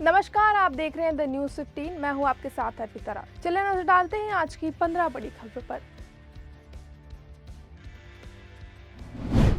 नमस्कार, आप देख रहे हैं द न्यूज 15। मैं हूं आपके साथ अर्पिता। चलिए नजर डालते हैं आज की 15 बड़ी खबरों पर।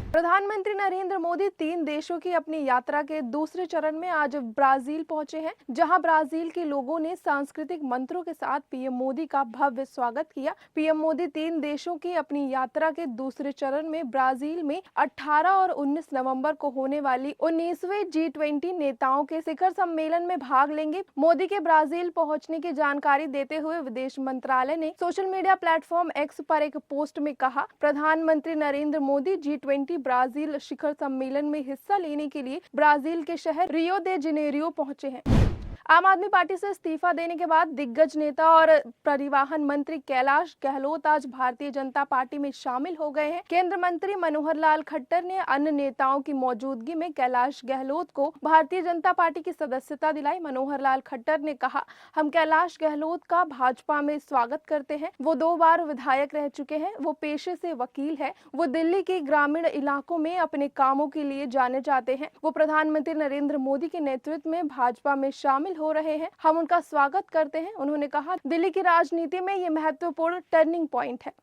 प्रधानमंत्री नरेंद्र मोदी 3 देशों की अपनी यात्रा के दूसरे चरण में आज ब्राजील पहुंचे हैं, जहां ब्राजील के लोगों ने सांस्कृतिक मंत्रों के साथ पीएम मोदी का भव्य स्वागत किया। पीएम मोदी 3 देशों की अपनी यात्रा के दूसरे चरण में ब्राजील में 18 और 19 नवंबर को होने वाली 19वें G20 नेताओं के शिखर सम्मेलन में भाग लेंगे। मोदी के ब्राजील पहुंचने की जानकारी देते हुए विदेश मंत्रालय ने सोशल मीडिया प्लेटफॉर्म एक्स पर एक पोस्ट में कहा, प्रधानमंत्री नरेंद्र मोदी G20 ब्राजील शिखर सम्मेलन में हिस्सा लेने के लिए ब्राजील के शहर रियो दे जनेरियो पहुंचे हैं। आम आदमी पार्टी से इस्तीफा देने के बाद दिग्गज नेता और परिवहन मंत्री कैलाश गहलोत आज भारतीय जनता पार्टी में शामिल हो गए हैं। केंद्रीय मंत्री मनोहर लाल खट्टर ने अन्य नेताओं की मौजूदगी में कैलाश गहलोत को भारतीय जनता पार्टी की सदस्यता दिलाई। मनोहर लाल खट्टर ने कहा, हम कैलाश गहलोत का भाजपा में स्वागत करते हैं। वो 2 बार विधायक रह चुके हैं। वो पेशे से वकील है। वो दिल्ली के ग्रामीण इलाकों में अपने कामों के लिए जाने जाते हैं। वो प्रधानमंत्री नरेंद्र मोदी के नेतृत्व में भाजपा में शामिल हो रहे हैं। हम उनका स्वागत करते हैं। उन्होंने कहा, दिल्ली की राजनीति में ये महत्वपूर्ण टर्निंग पॉइंट है।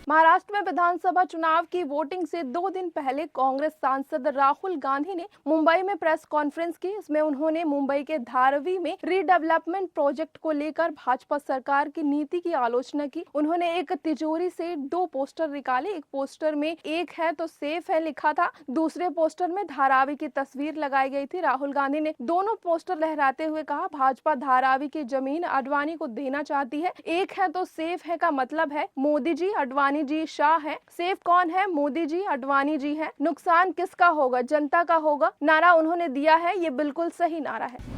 महाराष्ट्र में विधानसभा चुनाव की वोटिंग से 2 दिन पहले कांग्रेस सांसद राहुल गांधी ने मुंबई में प्रेस कॉन्फ्रेंस की। इसमें उन्होंने मुंबई के धारावी में रीडेवलपमेंट प्रोजेक्ट को लेकर भाजपा सरकार की नीति की आलोचना की। उन्होंने एक तिजोरी से 2 पोस्टर निकाले। एक पोस्टर में एक है तो सेफ है लिखा था, दूसरे पोस्टर में धारावी की तस्वीर लगाई गई थी। राहुल गांधी ने दोनों पोस्टर लहराते हुए कहा, भाजपा धारावी की जमीन अडवाणी को देना चाहती है। एक है तो सेफ है का मतलब है मोदी जी, अडवाणी जी, शाह है। सेफ कौन है? मोदी जी, अडवाणी जी है। नुकसान किसका होगा? जनता का होगा। नारा उन्होंने दिया है, ये बिल्कुल सही नारा है।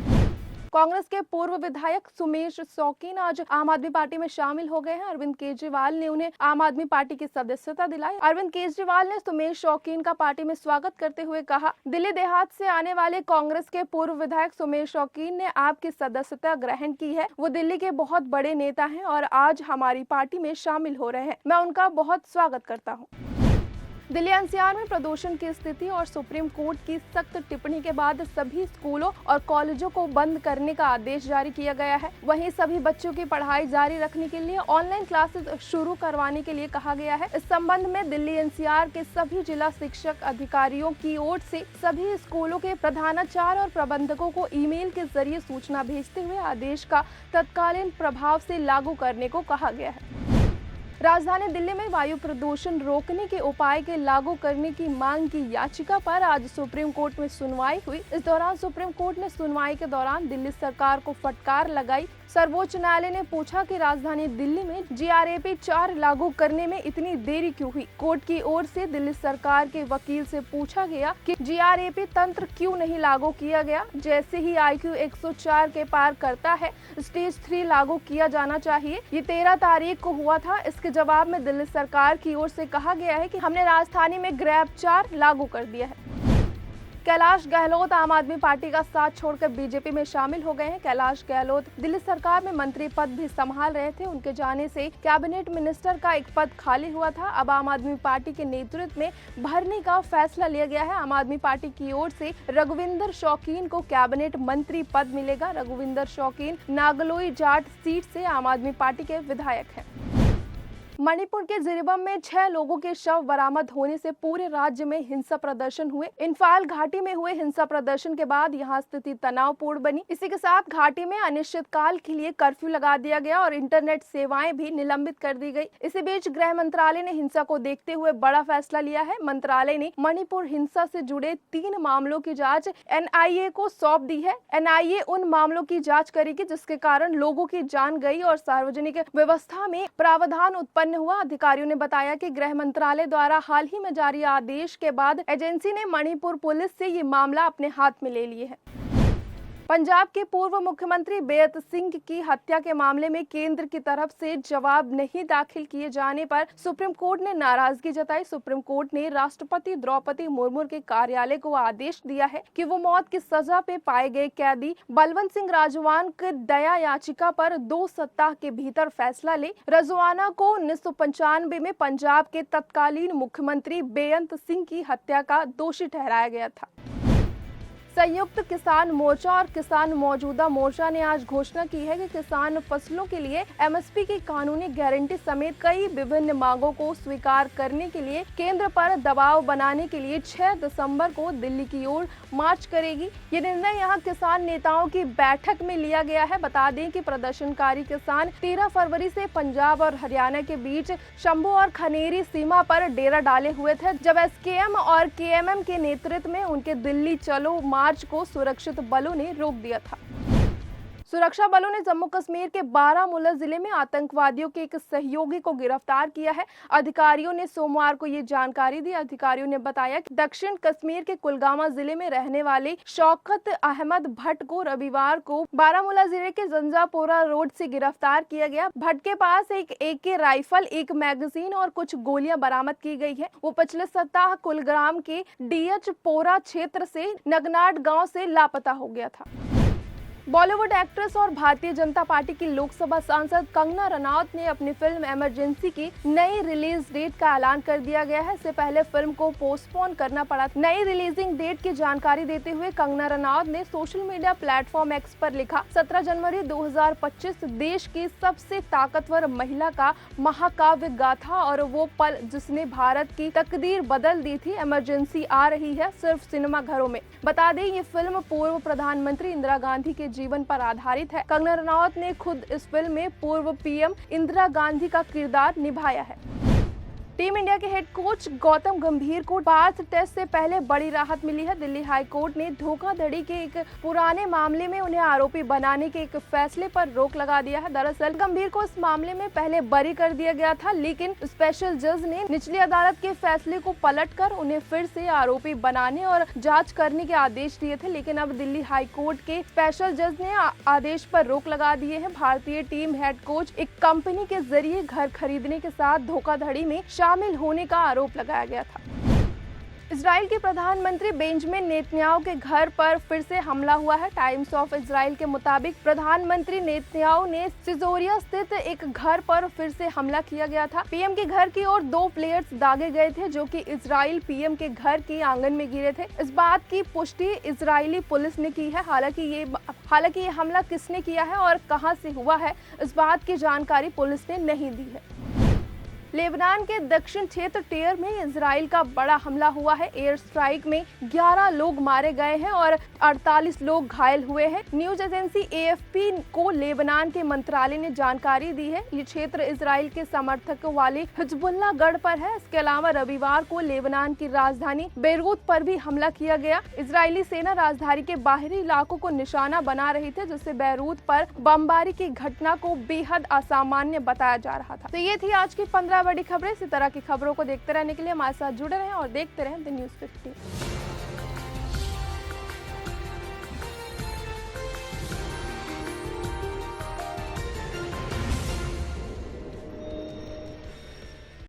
कांग्रेस के पूर्व विधायक सुमेश शौकीन आज आम आदमी पार्टी में शामिल हो गए हैं। अरविंद केजरीवाल ने उन्हें आम आदमी पार्टी की सदस्यता दिलाई। अरविंद केजरीवाल ने सुमेश शौकीन का पार्टी में स्वागत करते हुए कहा, दिल्ली देहात से आने वाले कांग्रेस के पूर्व विधायक सुमेश शौकीन ने आपकी सदस्यता ग्रहण की है। वो दिल्ली के बहुत बड़े नेता हैं और आज हमारी पार्टी में शामिल हो रहे हैं। मैं उनका बहुत स्वागत करता हूँ। दिल्ली एनसीआर में प्रदूषण की स्थिति और सुप्रीम कोर्ट की सख्त टिप्पणी के बाद सभी स्कूलों और कॉलेजों को बंद करने का आदेश जारी किया गया है। वहीं सभी बच्चों की पढ़ाई जारी रखने के लिए ऑनलाइन क्लासेस शुरू करवाने के लिए कहा गया है। इस संबंध में दिल्ली एनसीआर के सभी जिला शिक्षक अधिकारियों की ओर से सभी स्कूलों के प्रधानाचार्य और प्रबंधकों को ईमेल के जरिए सूचना भेजते हुए आदेश का तत्कालीन प्रभाव से लागू करने को कहा गया है। राजधानी दिल्ली में वायु प्रदूषण रोकने के उपाय के लागू करने की मांग की याचिका पर आज सुप्रीम कोर्ट में सुनवाई हुई। इस दौरान सुप्रीम कोर्ट ने सुनवाई के दौरान दिल्ली सरकार को फटकार लगाई। सर्वोच्च न्यायालय ने पूछा कि राजधानी दिल्ली में GRAP 4 लागू करने में इतनी देरी क्यों हुई। कोर्ट की ओर से दिल्ली सरकार के वकील से पूछा गया कि GRAP तंत्र क्यों नहीं लागू किया गया। जैसे ही IQ 104 के पार करता है, स्टेज 3 लागू किया जाना चाहिए। ये 13 तारीख को हुआ था। इसके जवाब में दिल्ली सरकार की ओर से कहा गया है कि हमने राजधानी में GRAP 4 लागू कर दिया है। कैलाश गहलोत आम आदमी पार्टी का साथ छोड़कर बीजेपी में शामिल हो गए हैं। कैलाश गहलोत दिल्ली सरकार में मंत्री पद भी संभाल रहे थे। उनके जाने से कैबिनेट मिनिस्टर का एक पद खाली हुआ था। अब आम आदमी पार्टी के नेतृत्व में भरने का फैसला लिया गया है। आम आदमी पार्टी की ओर से रघुविंदर शौकीन को कैबिनेट मंत्री पद मिलेगा। रघुविंदर शौकीन नागलोई जाट सीट से आम आदमी पार्टी के विधायक हैं। मणिपुर के जिरीबम में 6 लोगों के शव बरामद होने से पूरे राज्य में हिंसा प्रदर्शन हुए। इम्फाल घाटी में हुए हिंसा प्रदर्शन के बाद यहां स्थिति तनावपूर्ण बनी। इसी के साथ घाटी में अनिश्चितकाल के लिए कर्फ्यू लगा दिया गया और इंटरनेट सेवाएं भी निलंबित कर दी गई। इसी बीच गृह मंत्रालय ने हिंसा को देखते हुए बड़ा फैसला लिया है। मंत्रालय ने मणिपुर हिंसा से जुड़े 3 मामलों की जाँच NIA को सौंप दी है। NIA उन मामलों की जाँच करेगी जिसके कारण लोगों की जान गई और सार्वजनिक व्यवस्था में प्रावधान उत्पन्न हुआ। अधिकारियों ने बताया कि गृह मंत्रालय द्वारा हाल ही में जारी आदेश के बाद एजेंसी ने मणिपुर पुलिस से ये मामला अपने हाथ में ले लिए है। पंजाब के पूर्व मुख्यमंत्री बेअंत सिंह की हत्या के मामले में केंद्र की तरफ से जवाब नहीं दाखिल किए जाने पर सुप्रीम कोर्ट ने नाराजगी जताई। सुप्रीम कोर्ट ने राष्ट्रपति द्रौपदी मुर्मू के कार्यालय को आदेश दिया है कि वो मौत की सजा पे पाए गए कैदी बलवंत सिंह राजवान की दया याचिका पर 2 सप्ताह के भीतर फैसला ले। रजवाना को 1995 में पंजाब के तत्कालीन मुख्यमंत्री बेअंत सिंह की हत्या का दोषी ठहराया गया था। संयुक्त किसान मोर्चा और किसान मौजूदा मोर्चा ने आज घोषणा की है कि किसान फसलों के लिए एमएसपी की कानूनी गारंटी समेत कई विभिन्न मांगों को स्वीकार करने के लिए केंद्र पर दबाव बनाने के लिए 6 दिसंबर को दिल्ली की ओर मार्च करेगी। ये निर्णय यहां किसान नेताओं की बैठक में लिया गया है। बता दें कि प्रदर्शनकारी किसान 13 फरवरी से पंजाब और हरियाणा के बीच शंभू और खनेरी सीमा पर डेरा डाले हुए थे, जब एसकेएम और केएमएम के नेतृत्व में उनके दिल्ली चलो मार्च को सुरक्षित बलों ने रोक दिया था। सुरक्षा बलों ने जम्मू कश्मीर के बारामूला जिले में आतंकवादियों के एक सहयोगी को गिरफ्तार किया है। अधिकारियों ने सोमवार को ये जानकारी दी। अधिकारियों ने बताया कि दक्षिण कश्मीर के कुलगामा जिले में रहने वाले शौकत अहमद भट्ट को रविवार को बारामूला जिले के जंजापोरा रोड से गिरफ्तार किया गया। भट्ट के पास एक AK राइफल, एक मैगजीन और कुछ गोलियां बरामद की गई है। वो पिछले सप्ताह कुलग्राम के DH पोरा क्षेत्र से नगनाट गाँव से लापता हो गया था। बॉलीवुड एक्ट्रेस और भारतीय जनता पार्टी की लोकसभा सांसद कंगना रनौत ने अपनी फिल्म इमरजेंसी की नई रिलीज डेट का ऐलान कर दिया गया है। इससे पहले फिल्म को पोस्टपोन करना पड़ा। नई रिलीजिंग डेट की जानकारी देते हुए कंगना रनौत ने सोशल मीडिया प्लेटफॉर्म X पर लिखा, 17 जनवरी 2025 देश की सबसे ताकतवर महिला का महाकाव्य गाथा और वो पल जिसने भारत की तकदीर बदल दी थी। इमरजेंसी आ रही है सिर्फ सिनेमा घरों में। बता दें ये फिल्म पूर्व प्रधानमंत्री इंदिरा गांधी के जीवन पर आधारित है। कंगना रनौत ने खुद इस फिल्म में पूर्व PM इंदिरा गांधी का किरदार निभाया है। टीम इंडिया के हेड कोच गौतम गंभीर को पार्थ टेस्ट से पहले बड़ी राहत मिली है। दिल्ली हाई कोर्ट ने धोखाधड़ी के एक पुराने मामले में उन्हें आरोपी बनाने के एक फैसले पर रोक लगा दिया है। दरअसल गंभीर को इस मामले में पहले बरी कर दिया गया था, लेकिन स्पेशल जज ने निचली अदालत के फैसले को पलटकर उन्हें फिर से आरोपी बनाने और जांच करने के आदेश दिए थे। लेकिन अब दिल्ली हाई कोर्ट के स्पेशल जज ने आदेश पर रोक लगा दिए है। भारतीय टीम हेड कोच एक कंपनी के जरिए घर खरीदने के साथ धोखाधड़ी में शामिल होने का आरोप लगाया गया था। इजराइल के प्रधानमंत्री बेंजामिन नेतन्याहू के घर पर फिर से हमला हुआ है। टाइम्स ऑफ इजराइल के मुताबिक प्रधानमंत्री नेतन्याहू ने सिजोरिया स्थित एक घर पर फिर से हमला किया गया था। PM के घर की ओर 2 प्लेयर्स दागे गए थे जो कि इजराइल PM के घर के आंगन में गिरे थे। इस बात की पुष्टि इजरायली पुलिस ने की है। हालांकि ये हमला किसने किया है और कहां से हुआ है, इस बात की जानकारी पुलिस ने नहीं दी है। लेबनान के दक्षिण क्षेत्र टेयर में इजराइल का बड़ा हमला हुआ है। एयर स्ट्राइक में 11 लोग मारे गए हैं और 48 लोग घायल हुए हैं। न्यूज एजेंसी AFP को लेबनान के मंत्रालय ने जानकारी दी है। ये क्षेत्र इजराइल के समर्थकों वाले हिजबुल्लाह गढ़ पर है। इसके अलावा रविवार को लेबनान की राजधानी बेरूत पर भी हमला किया गया। इजरायली सेना राजधानी के बाहरी इलाकों को निशाना बना रही थी, जिससे बेरूत पर बमबारी की घटना को बेहद असामान्य बताया जा रहा था। तो ये थी आज की 15 बड़ी खबरें। इसी तरह की खबरों को देखते रहने के लिए हमारे साथ जुड़े रहें और देखते रहें द न्यूज़ 50।